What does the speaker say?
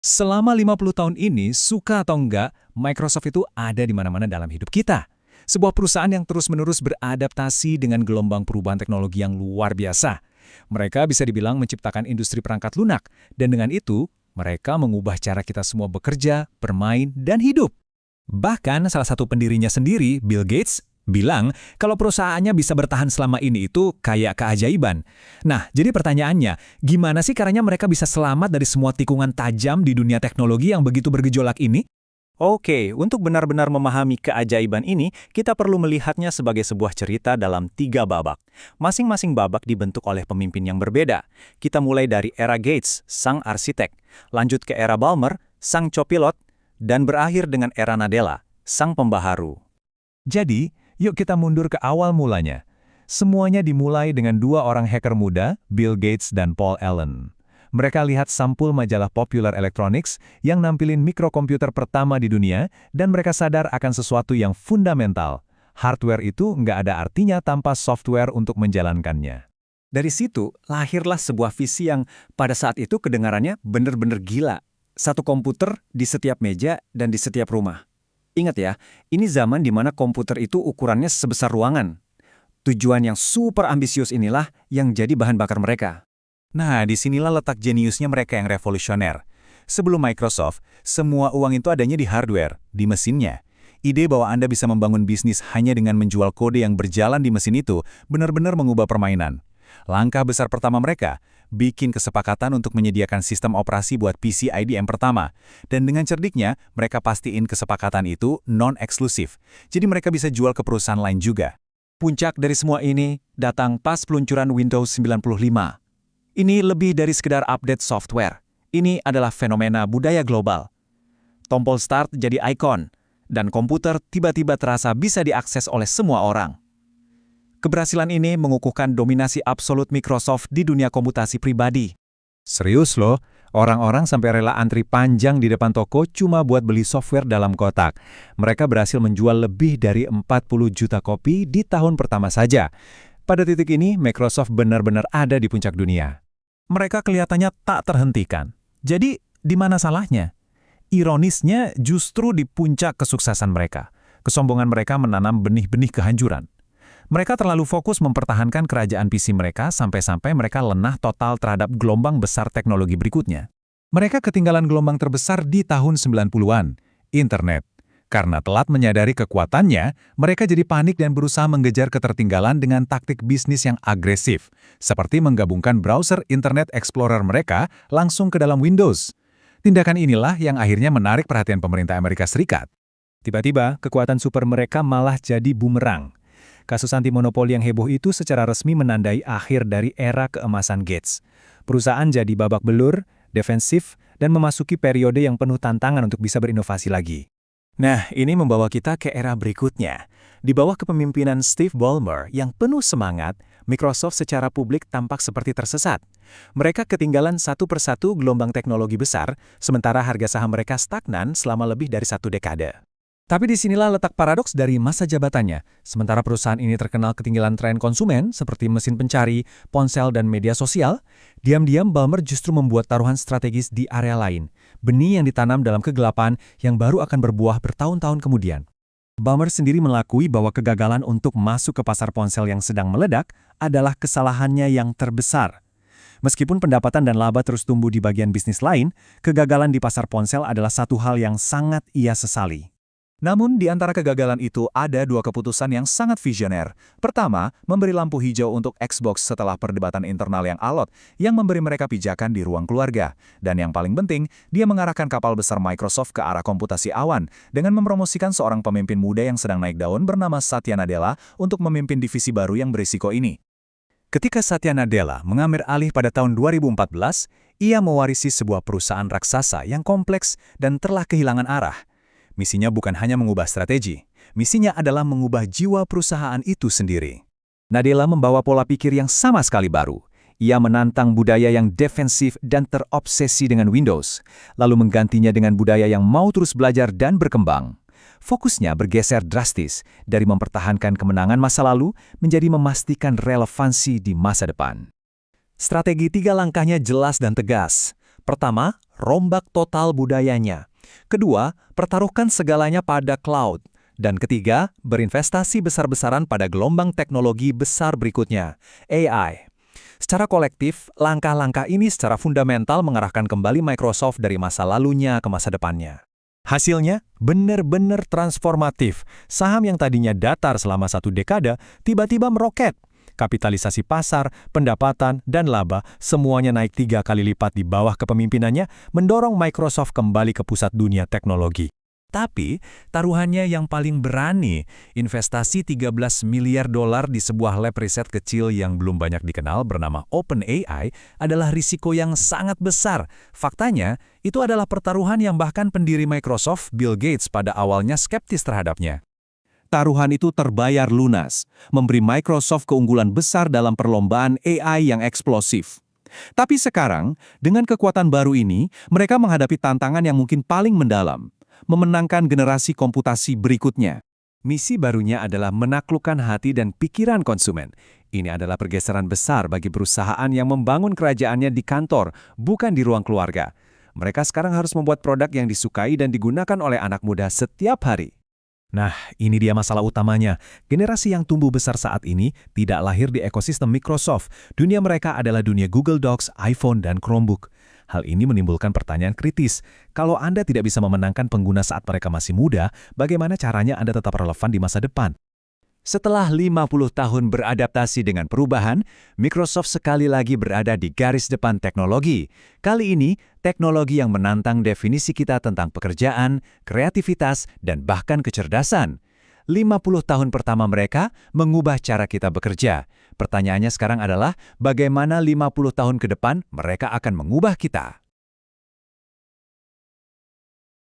Selama 50 tahun ini, suka atau enggak, Microsoft itu ada di mana-mana dalam hidup kita. Sebuah perusahaan yang terus-menerus beradaptasi dengan gelombang perubahan teknologi yang luar biasa. Mereka bisa dibilang menciptakan industri perangkat lunak, dan dengan itu, mereka mengubah cara kita semua bekerja, bermain, dan hidup. Bahkan salah satu pendirinya sendiri, Bill Gates, bilang kalau perusahaannya bisa bertahan selama ini itu kayak keajaiban. Nah, jadi pertanyaannya, gimana sih caranya mereka bisa selamat dari semua tikungan tajam di dunia teknologi yang begitu bergejolak ini? Oke, untuk benar-benar memahami keajaiban ini, kita perlu melihatnya sebagai sebuah cerita dalam 3 babak. Masing-masing babak dibentuk oleh pemimpin yang berbeda. Kita mulai dari era Gates, sang arsitek, lanjut ke era Ballmer, sang copilot, dan berakhir dengan era Nadella, sang pembaharu. Jadi, yuk kita mundur ke awal mulanya. Semuanya dimulai dengan dua orang hacker muda, Bill Gates dan Paul Allen. Mereka lihat sampul majalah Popular Electronics yang nampilin mikrokomputer pertama di dunia, dan mereka sadar akan sesuatu yang fundamental. Hardware itu nggak ada artinya tanpa software untuk menjalankannya. Dari situ, lahirlah sebuah visi yang pada saat itu kedengarannya benar-benar gila. Satu komputer di setiap meja dan di setiap rumah. Ingat ya, ini zaman di mana komputer itu ukurannya sebesar ruangan. Tujuan yang super ambisius inilah yang jadi bahan bakar mereka. Nah, disinilah letak jeniusnya mereka yang revolusioner. Sebelum Microsoft, semua uang itu adanya di hardware, di mesinnya. Ide bahwa Anda bisa membangun bisnis hanya dengan menjual kode yang berjalan di mesin itu benar-benar mengubah permainan. Langkah besar pertama mereka, bikin kesepakatan untuk menyediakan sistem operasi buat PC IBM pertama. Dan dengan cerdiknya, mereka pastiin kesepakatan itu non-eksklusif. Jadi mereka bisa jual ke perusahaan lain juga. Puncak dari semua ini datang pas peluncuran Windows 95. Ini lebih dari sekedar update software. Ini adalah fenomena budaya global. Tombol start jadi ikon, dan komputer tiba-tiba terasa bisa diakses oleh semua orang. Keberhasilan ini mengukuhkan dominasi absolut Microsoft di dunia komputasi pribadi. Serius loh, orang-orang sampai rela antri panjang di depan toko cuma buat beli software dalam kotak. Mereka berhasil menjual lebih dari 40 juta kopi di tahun pertama saja. Pada titik ini, Microsoft benar-benar ada di puncak dunia. Mereka kelihatannya tak terhentikan. Jadi, di mana salahnya? Ironisnya, justru di puncak kesuksesan mereka. Kesombongan mereka menanam benih-benih kehancuran. Mereka terlalu fokus mempertahankan kerajaan PC mereka sampai-sampai mereka lengah total terhadap gelombang besar teknologi berikutnya. Mereka ketinggalan gelombang terbesar di tahun 90-an, internet. Karena telat menyadari kekuatannya, mereka jadi panik dan berusaha mengejar ketertinggalan dengan taktik bisnis yang agresif, seperti menggabungkan browser Internet Explorer mereka langsung ke dalam Windows. Tindakan inilah yang akhirnya menarik perhatian pemerintah Amerika Serikat. Tiba-tiba, kekuatan super mereka malah jadi bumerang. Kasus anti-monopoli yang heboh itu secara resmi menandai akhir dari era keemasan Gates. Perusahaan jadi babak belur, defensif, dan memasuki periode yang penuh tantangan untuk bisa berinovasi lagi. Nah, ini membawa kita ke era berikutnya. Di bawah kepemimpinan Steve Ballmer yang penuh semangat, Microsoft secara publik tampak seperti tersesat. Mereka ketinggalan satu persatu gelombang teknologi besar, sementara harga saham mereka stagnan selama lebih dari 1 dekade. Tapi disinilah letak paradoks dari masa jabatannya. Sementara perusahaan ini terkenal ketinggalan tren konsumen seperti mesin pencari, ponsel, dan media sosial, diam-diam Ballmer justru membuat taruhan strategis di area lain. Benih yang ditanam dalam kegelapan yang baru akan berbuah bertahun-tahun kemudian. Ballmer sendiri mengakui bahwa kegagalan untuk masuk ke pasar ponsel yang sedang meledak adalah kesalahannya yang terbesar. Meskipun pendapatan dan laba terus tumbuh di bagian bisnis lain, kegagalan di pasar ponsel adalah satu hal yang sangat ia sesali. Namun, di antara kegagalan itu ada dua keputusan yang sangat visioner. Pertama, memberi lampu hijau untuk Xbox setelah perdebatan internal yang alot, yang memberi mereka pijakan di ruang keluarga. Dan yang paling penting, dia mengarahkan kapal besar Microsoft ke arah komputasi awan, dengan mempromosikan seorang pemimpin muda yang sedang naik daun bernama Satya Nadella untuk memimpin divisi baru yang berisiko ini. Ketika Satya Nadella mengambil alih pada tahun 2014, ia mewarisi sebuah perusahaan raksasa yang kompleks dan telah kehilangan arah. Misinya bukan hanya mengubah strategi, misinya adalah mengubah jiwa perusahaan itu sendiri. Nadella membawa pola pikir yang sama sekali baru. Ia menantang budaya yang defensif dan terobsesi dengan Windows, lalu menggantinya dengan budaya yang mau terus belajar dan berkembang. Fokusnya bergeser drastis dari mempertahankan kemenangan masa lalu menjadi memastikan relevansi di masa depan. Strategi 3 langkahnya jelas dan tegas. Pertama, rombak total budayanya. Kedua, pertaruhkan segalanya pada cloud. Dan ketiga, berinvestasi besar-besaran pada gelombang teknologi besar berikutnya, AI. Secara kolektif, langkah-langkah ini secara fundamental mengarahkan kembali Microsoft dari masa lalunya ke masa depannya. Hasilnya benar-benar transformatif. Saham yang tadinya datar selama 1 dekade tiba-tiba meroket. Kapitalisasi pasar, pendapatan, dan laba semuanya naik 3 kali lipat di bawah kepemimpinannya, mendorong Microsoft kembali ke pusat dunia teknologi. Tapi, taruhannya yang paling berani, investasi $13 miliar di sebuah lab riset kecil yang belum banyak dikenal bernama OpenAI adalah risiko yang sangat besar. Faktanya, itu adalah pertaruhan yang bahkan pendiri Microsoft, Bill Gates, pada awalnya skeptis terhadapnya. Taruhan itu terbayar lunas, memberi Microsoft keunggulan besar dalam perlombaan AI yang eksplosif. Tapi sekarang, dengan kekuatan baru ini, mereka menghadapi tantangan yang mungkin paling mendalam, memenangkan generasi komputasi berikutnya. Misi barunya adalah menaklukkan hati dan pikiran konsumen. Ini adalah pergeseran besar bagi perusahaan yang membangun kerajaannya di kantor, bukan di ruang keluarga. Mereka sekarang harus membuat produk yang disukai dan digunakan oleh anak muda setiap hari. Nah, ini dia masalah utamanya. Generasi yang tumbuh besar saat ini tidak lahir di ekosistem Microsoft. Dunia mereka adalah dunia Google Docs, iPhone, dan Chromebook. Hal ini menimbulkan pertanyaan kritis. Kalau Anda tidak bisa memenangkan pengguna saat mereka masih muda, bagaimana caranya Anda tetap relevan di masa depan? Setelah 50 tahun beradaptasi dengan perubahan, Microsoft sekali lagi berada di garis depan teknologi. Kali ini, teknologi yang menantang definisi kita tentang pekerjaan, kreativitas, dan bahkan kecerdasan. 50 tahun pertama mereka mengubah cara kita bekerja. Pertanyaannya sekarang adalah, bagaimana 50 tahun ke depan mereka akan mengubah kita?